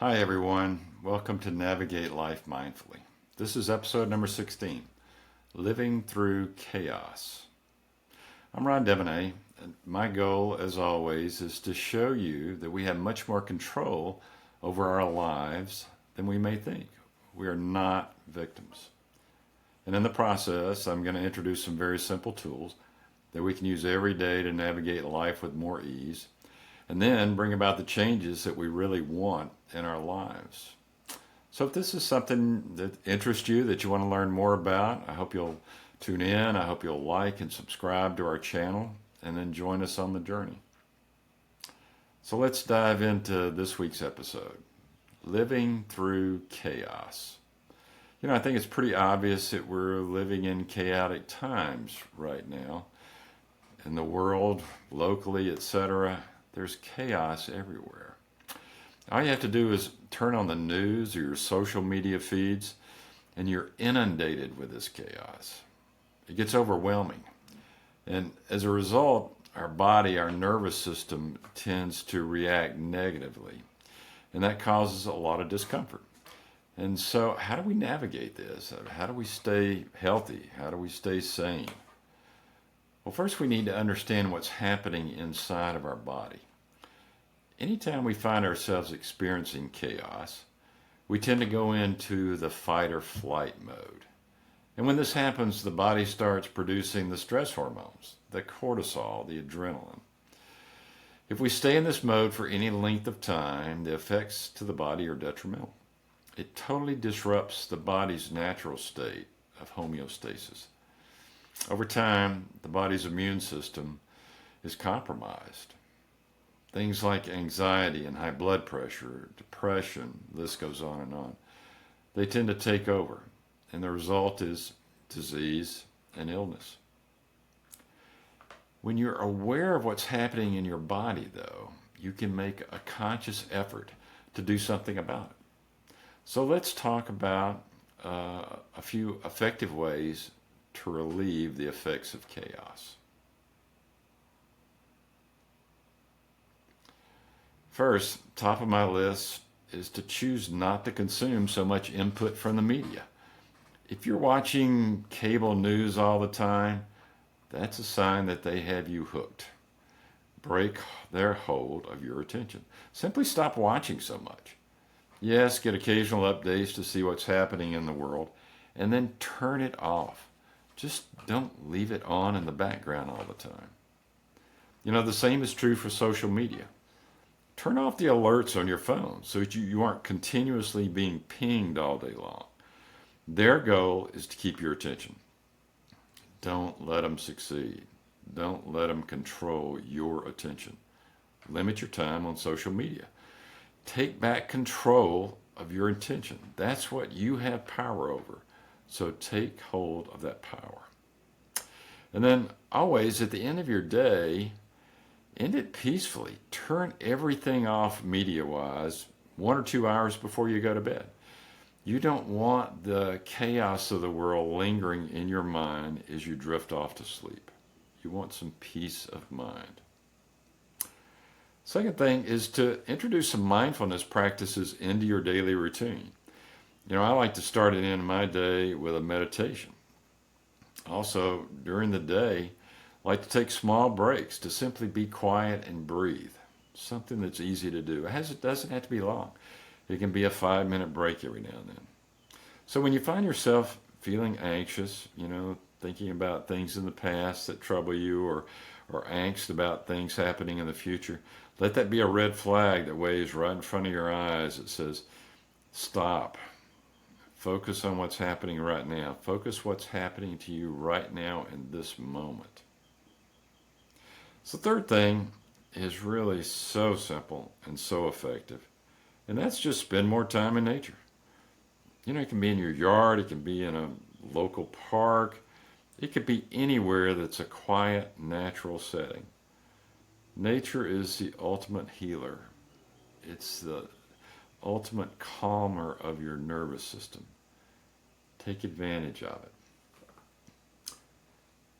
Hi, everyone. Welcome to Navigate Life Mindfully. This is episode number 16 Living Through Chaos. I'm Ron Demonet, and my goal, as always, is to show you that we have much more control over our lives than we may think. We are not victims. And in the process, I'm going to introduce some very simple tools that we can use every day to navigate life with more ease, and then bring about the changes that we really want in our lives. So if this is something that interests you, that you want to learn more about, I hope you'll tune in. I hope you'll like and subscribe to our channel and then join us on the journey. So let's dive into this week's episode, Living Through Chaos. I think it's pretty obvious that we're living in chaotic times right now. In the world, locally, etc., there's chaos everywhere. All you have to do is turn on the news or your social media feeds, and you're inundated with this chaos. It gets overwhelming. And as a result, our body, our nervous system tends to react negatively. And that causes a lot of discomfort. And so, how do we navigate this? How do we stay healthy? How do we stay sane? Well, first we need to understand what's happening inside of our body. Anytime we find ourselves experiencing chaos, we tend to go into the fight or flight mode. And when this happens, the body starts producing the stress hormones, the cortisol, the adrenaline. If we stay in this mode for any length of time, the effects to the body are detrimental. It totally disrupts the body's natural state of homeostasis. Over time, the body's immune system is compromised. Things like anxiety and high blood pressure, depression, the list goes on and on. They tend to take over, and the result is disease and illness. When you're aware of what's happening in your body, though, you can make a conscious effort to do something about it. So let's talk about a few effective ways to relieve the effects of chaos. First, top of my list is to choose not to consume so much input from the media. If you're watching cable news all the time, that's a sign that they have you hooked. Break their hold of your attention. Simply stop watching so much. Yes, get occasional updates to see what's happening in the world, and then turn it off. Just don't leave it on in the background all the time. The same is true for social media. Turn off the alerts on your phone so that you aren't continuously being pinged all day long. Their goal is to keep your attention. Don't let them succeed. Don't let them control your attention. Limit your time on social media. Take back control of your attention. That's what you have power over. So take hold of that power. And then always at the end of your day, end it peacefully. Turn everything off media-wise 1 or 2 hours before you go to bed. You don't want the chaos of the world lingering in your mind as you drift off to sleep. You want some peace of mind. Second thing is to introduce some mindfulness practices into your daily routine. I like to start it in my day with a meditation. Also, during the day, I like to take small breaks to simply be quiet and breathe. Something that's easy to do. It doesn't have to be long. It can be a 5-minute break every now and then. So when you find yourself feeling anxious, thinking about things in the past that trouble you, or angst about things happening in the future, let that be a red flag that waves right in front of your eyes. It says, stop. Focus on what's happening right now. Focus what's happening to you right now in this moment. So the third thing is really so simple and so effective, and that's just spend more time in nature. It can be in your yard, it can be in a local park, it could be anywhere that's a quiet, natural setting. Nature is the ultimate healer. It's the ultimate calmer of your nervous system. Take advantage of it.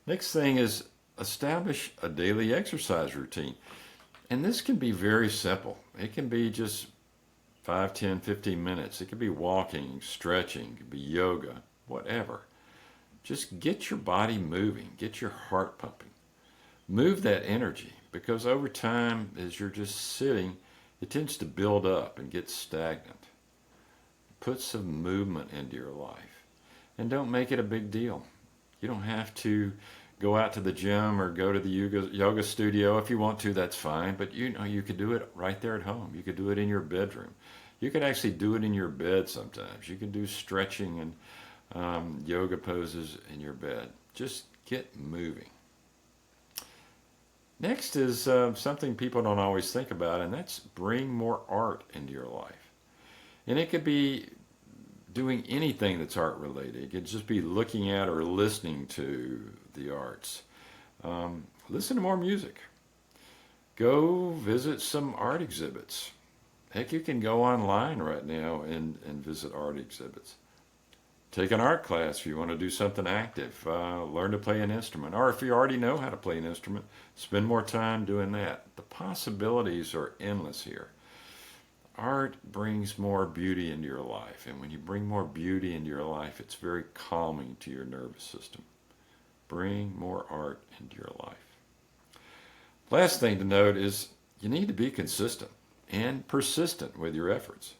Next thing is establish a daily exercise routine. And this can be very simple. It can be just 5, 10, 15 minutes. It could be walking, stretching, it could be yoga, whatever. Just get your body moving, get your heart pumping. Move that energy, because over time, as you're just sitting, it tends to build up and get stagnant. Put some movement into your life, and don't make it a big deal. You don't have to go out to the gym or go to the yoga studio. If you want to, that's fine, but you could do it right there at home. You could do it in your bedroom. You could actually do it in your bed sometimes. You can do stretching and yoga poses in your bed. Just get moving. Next is something people don't always think about, and that's bring more art into your life. And it could be doing anything that's art related. It could just be looking at or listening to the arts. Listen to more music. Go visit some art exhibits. Heck, you can go online right now and visit art exhibits. Take an art class if you want to do something active. Learn to play an instrument. Or if you already know how to play an instrument, spend more time doing that. The possibilities are endless here. Art brings more beauty into your life. And when you bring more beauty into your life, it's very calming to your nervous system. Bring more art into your life. Last thing to note is you need to be consistent and persistent with your efforts.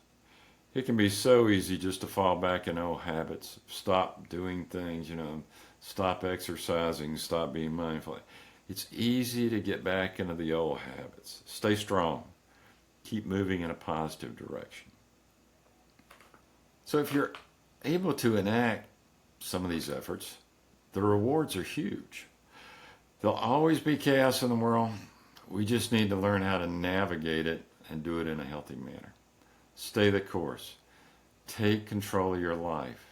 It can be so easy just to fall back in old habits, stop doing things, stop exercising, stop being mindful. It's easy to get back into the old habits. Stay strong. Keep moving in a positive direction. So if you're able to enact some of these efforts, the rewards are huge. There'll always be chaos in the world. We just need to learn how to navigate it and do it in a healthy manner. Stay the course. Take control of your life.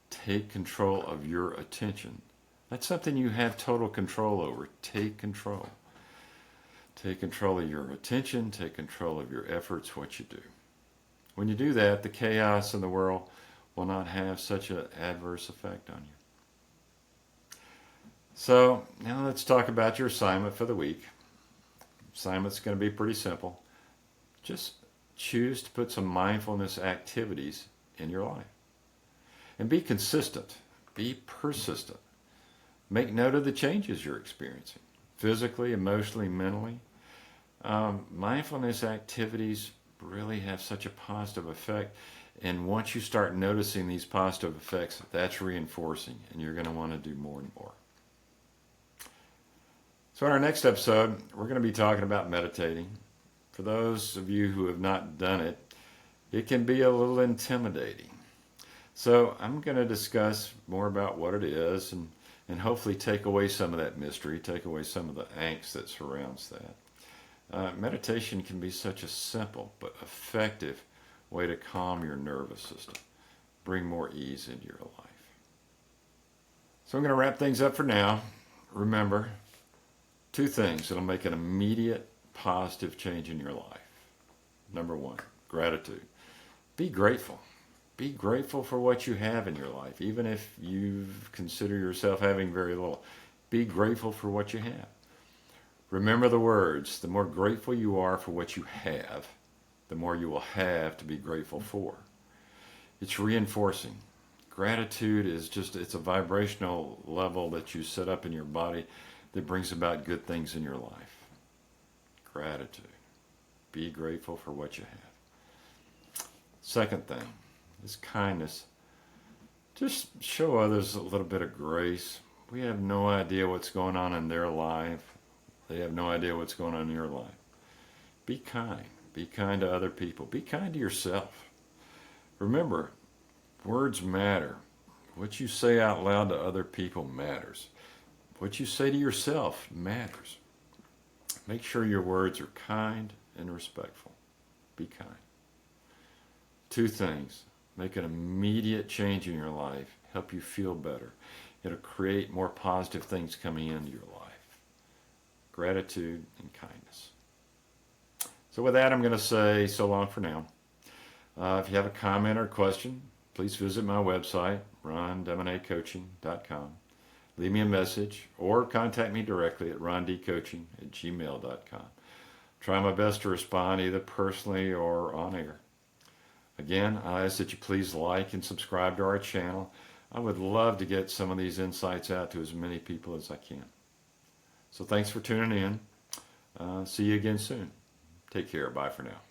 Take control of your attention. That's something you have total control over. Take control. Take control of your attention. Take control of your efforts, what you do. When you do that, the chaos in the world will not have such an adverse effect on you. So now let's talk about your assignment for the week. Assignment's going to be pretty simple. Just choose to put some mindfulness activities in your life. And be consistent. Be persistent. Make note of the changes you're experiencing, physically, emotionally, mentally. Mindfulness activities really have such a positive effect. And once you start noticing these positive effects, that's reinforcing, and you're going to want to do more and more. So in our next episode, we're going to be talking about meditating. For those of you who have not done it, it can be a little intimidating. So I'm going to discuss more about what it is and hopefully take away some of that mystery, take away some of the angst that surrounds that. Meditation can be such a simple but effective way to calm your nervous system, bring more ease into your life. So I'm going to wrap things up for now. Remember, 2 things that'll make an immediate positive change in your life. Number 1, gratitude. Be grateful. Be grateful for what you have in your life, even if you consider yourself having very little. Be grateful for what you have. Remember the words, the more grateful you are for what you have, the more you will have to be grateful for. It's reinforcing. Gratitude is it's a vibrational level that you set up in your body that brings about good things in your life. Gratitude. Be grateful for what you have. Second thing is kindness. Just show others a little bit of grace. We have no idea what's going on in their life. They have no idea what's going on in your life. Be kind. Be kind to other people. Be kind to yourself. Remember, words matter. What you say out loud to other people matters. What you say to yourself matters. Make sure your words are kind and respectful. Be kind. 2 things. Make an immediate change in your life. Help you feel better. It'll create more positive things coming into your life. Gratitude and kindness. So with that, I'm going to say so long for now. If you have a comment or question, please visit my website, rondemonetcoaching.com. Leave me a message or contact me directly at rondcoaching@gmail.com. Try my best to respond either personally or on air. Again, I ask that you please like and subscribe to our channel. I would love to get some of these insights out to as many people as I can. So thanks for tuning in. See you again soon. Take care. Bye for now.